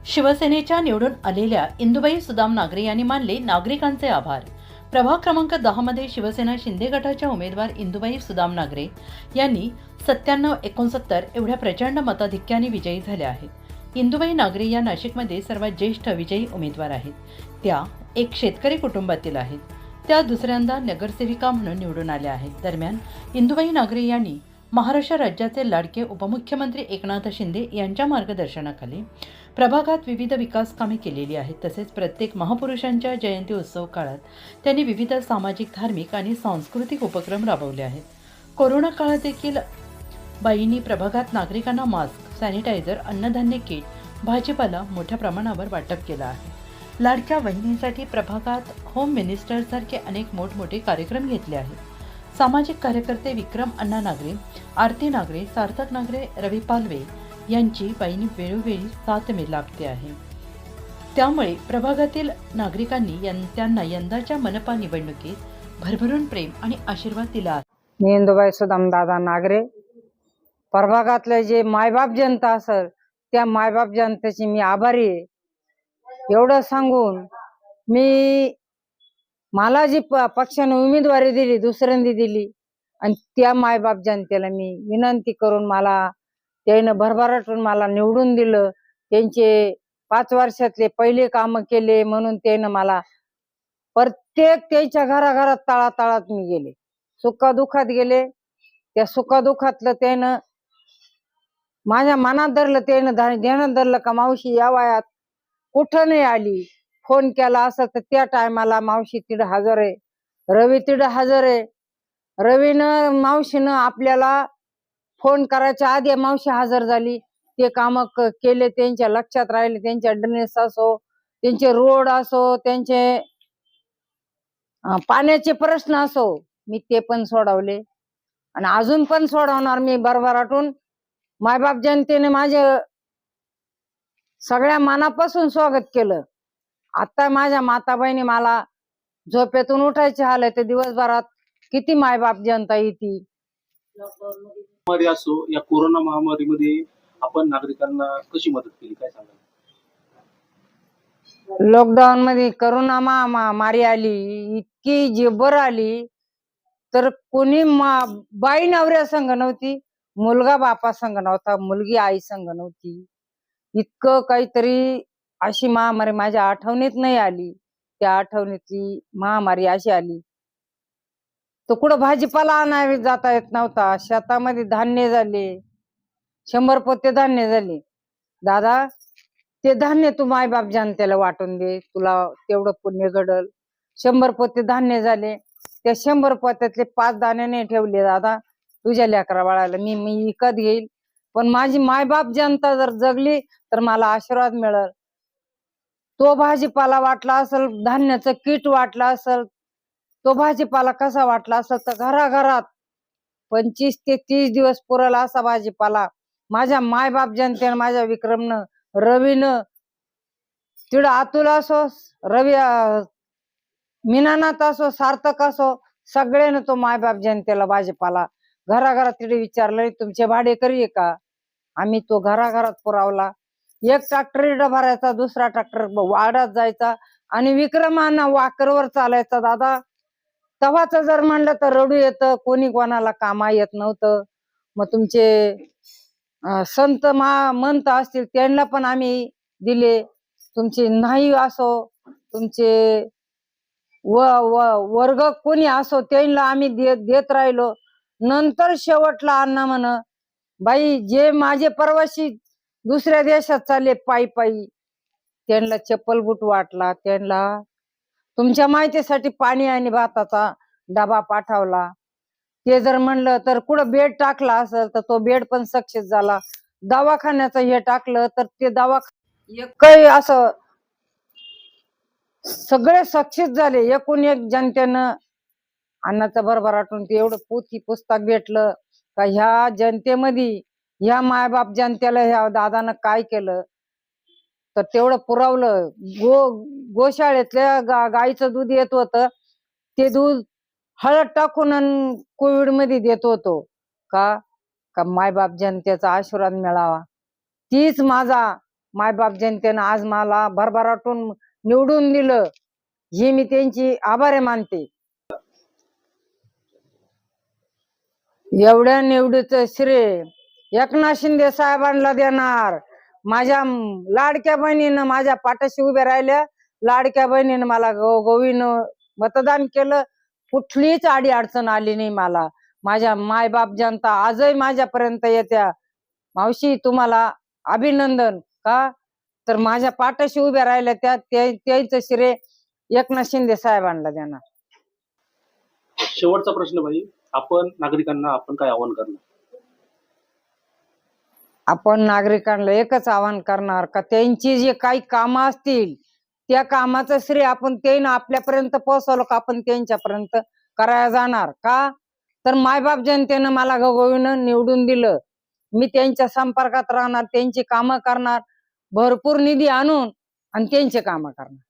शिवसेनेच्या निवडून आलेल्या इंदुबाई सुदाम नागरे यांनी मानले नागरिकांचे आभार। प्रभाग क्रमांक 10 मध्ये शिवसेना शिंदे गटाच्या उमेदवार इंदुबाई सुदाम नागरे यांनी 97-69 एवढ्या प्रचंड मताधिक्याने विजयी झाल्या आहेत। इंदुबाई नागरे या नाशिकमध्ये सर्वात ज्येष्ठ विजयी उमेदवार आहेत। त्या एक शेतकरी कुटुंबातील आहेत। त्या दुसऱ्यांदा नगरसेविका म्हणून निवडून आल्या आहेत। दरम्यान इंदुबाई नागरे यांनी महाराष्ट्र राज्याचे लाडके उपमुख्यमंत्री एकनाथ शिंदे यांच्या मार्गदर्शनाखाली प्रभागात विविध विकास कामे केलेली आहेत। तसेच प्रत्येक महापुरुषांच्या जयंती उत्सव काळात त्यांनी विविध सामाजिक, धार्मिक आणि सांस्कृतिक उपक्रम राबवले आहेत। कोरोना काळात देखील बाईंनी प्रभागात नागरिकांना मास्क, सॅनिटायझर, अन्नधान्य किट, भाजीपाला मोठ्या प्रमाणावर वाटप केला आहे। लाडक्या बहिणींसाठी प्रभागात होम मिनिस्टर सारखे अनेक मोठमोठे कार्यक्रम घेतले आहेत। सामाजिक कार्यकर्ते विक्रम अण्णा नागरे, आरती नागरे, सार्थक नागरे, रवी पालवे यांची बाईंनी वेळोवेळी साथ लाभते आहे। त्यामुळे प्रभागातील नागरिकांनी त्यांना यंदाच्या मनपा निवडणुकीत भरभरून प्रेम आणि आशीर्वाद दिला आहे। मी इंदुबाई सुदाम दादा नागरे, प्रभागातले जे मायबाप जनता असेल त्या मायबाप जनतेची मी आभारी आहे। एवढं सांगून मला जी पक्षाने उमेदवारी दिली, दुसऱ्यांदी दिली, आणि त्या मायबाप जनतेला मी विनंती करून मला त्यानं भरभराटून मला निवडून दिलं। त्यांचे 5 वर्षातले पहिले काम केले म्हणून त्यानं मला प्रत्येक त्याच्या घराघरात तळातळात मी गेले, सुखादुखात गेले। त्या सुखादुखातलं त्यानं माझ्या मनात धरलं, त्यानं ध्यानात धरलं का मावशी या वयात कुठं नाही आली, फोन केला असं तर त्या टायमाला मावशी तिथं हजर आहे, रवी तिथं हजर आहे। रवीनं मावशीनं आपल्याला फोन करायच्या आधी मावशी हजर झाली, ते काम केले, त्यांच्या लक्षात राहिले। त्यांच्या ड्रेनेज असो, त्यांचे रोड असो, त्यांचे पाण्याचे प्रश्न असो, मी ते पण सोडवले आणि अजून पण सोडवणार मी भरभराटून। मायबाप जनतेने माझे सगळ्या मनापासून स्वागत केलं। आता माझ्या माता बहिणी मला झोपेतून उठायचे हाल आहे, ते दिवसभरात किती मायबाप जनता येते। असो या कोरोना महामारीमध्ये आपण नागरिकांना कशी मदत केली, काय सांगाल? लॉकडाऊन मध्ये करोना महामारी आली, इतकी जबर आली तर कोणी बाई नवऱ्या संग नव्हती, मुलगा बापा संग नव्हता, मुलगी आई संग नव्हती। इतकं काहीतरी अशी महामारी माझ्या आठवणीत नाही आली। त्या आठवणीतली महामारी अशी आली तर कुठं भाजीपाला आणायला जाता येत नव्हता। शेतामध्ये धान्य झाले, 100 पोते धान्य झाले। दादा ते धान्य तू मायबाप जनतेला वाटून दे, तुला तेवढं पुण्य घडल। 100 पोते धान्य झाले, त्या 100 पोत्यातले 5 दाणे नाही ठेवले दादा, तुझ्या लेकरा बाळाला मी विकत घेईल, पण माझी मायबाप जनता जर जगली तर मला आशीर्वाद मिळेल। तो भाजीपाला वाटला असेल, धान्याचं किट वाटला असेल, तो भाजीपाला कसा वाटला असेल तर घराघरात 25 ते 30 दिवस पुरल असा भाजीपाला माझ्या मायबाप जनतेनं, माझ्या विक्रमनं, रवीनं, तिथं अतुल असो, रवी मीनानाथ असो, सार्थक असो, सगळ्यानं तो मायबाप जनतेला भाजीपाला घराघरात तिथे विचारलं, तुमचे भाडेकरी आहे का? आम्ही तो घराघरात पुरवला। एक ट्रॅक्टर इथं भरायचा, दुसरा ट्रॅक्टर वाड्यात जायचा आणि विक्रमांना वाकरवर चालायचा दादा। तवाच जर म्हणलं तर रडू येतं, कोणी कोणाला कामा येत नव्हतं। मग तुमचे संत मंत असतील त्यांना पण आम्ही दिले, तुमचे नाही असो, तुमचे वर्ग कोणी असो त्यांना आम्ही देत राहिलो। नंतर शेवटला अण्णा म्हण, बाई जे माझे प्रवासी दुसऱ्या देशात चालले पायी पायी त्यांना चप्पल बूट वाटला, त्यांना तुमच्या माहितीसाठी पाणी आणि भाताचा डबा पाठवला। ते जर म्हणलं तर कुठं बेड टाकला असेल तर तो बेड पण सक्सेस झाला। दवाखान्याचं हे टाकलं तर ते काही असं सगळे सक्सेस झाले। एकूण एक जनतेनं अन्नाचं भरभराटून ते एवढं पोथी पुस्तक भेटलं का ह्या जनतेमध्ये, ह्या मायबाप जनतेला ह्या दादानं काय केलं तर तेवढं पुरवलं। गोशाळेतल्या गाईचं दूध येत होतं, ते दूध हळद टाकून कोविड मध्ये देत होतो का मायबाप जनतेचा आशीर्वाद मिळावा, तीच माझा मायबाप जनतेनं आज मला भरभराटून निवडून दिलं, ही मी त्यांची आभारी मानते. एवढ्या निवडीचं श्रेय एकनाथ शिंदे साहेबांना देणार. माझ्या लाडक्या बहिणीनं माझ्या पाठीशी उभ्या राहिल्या, लाडक्या बहिणीनं मला गोवीनं मतदान केलं. कुठलीच आडी अडचण आली नाही मला. माझ्या मायबाप जनता आजही माझ्यापर्यंत येत्या, मावशी तुम्हाला अभिनंदन. का तर माझ्या पाठीशी उभ्या राहिल्या त्याचं श्रेय एकनाथ शिंदे साहेबांना देणार. शेवटचा प्रश्न भाई, आपण नागरिकांना आपण काय आवाहन करणार? आपण नागरिकांना एकच आवाहन करणार का त्यांची जे काही कामं असतील त्या कामाचं श्रेय आपण त्यांना आपल्यापर्यंत पोहोचवलं का आपण त्यांच्यापर्यंत करायला जाणार. का तर मायबाप जनतेनं मला गोवीनं निवडून दिलं, मी त्यांच्या संपर्कात राहणार, त्यांची कामं करणार, भरपूर निधी आणून आणि त्यांची कामं करणार.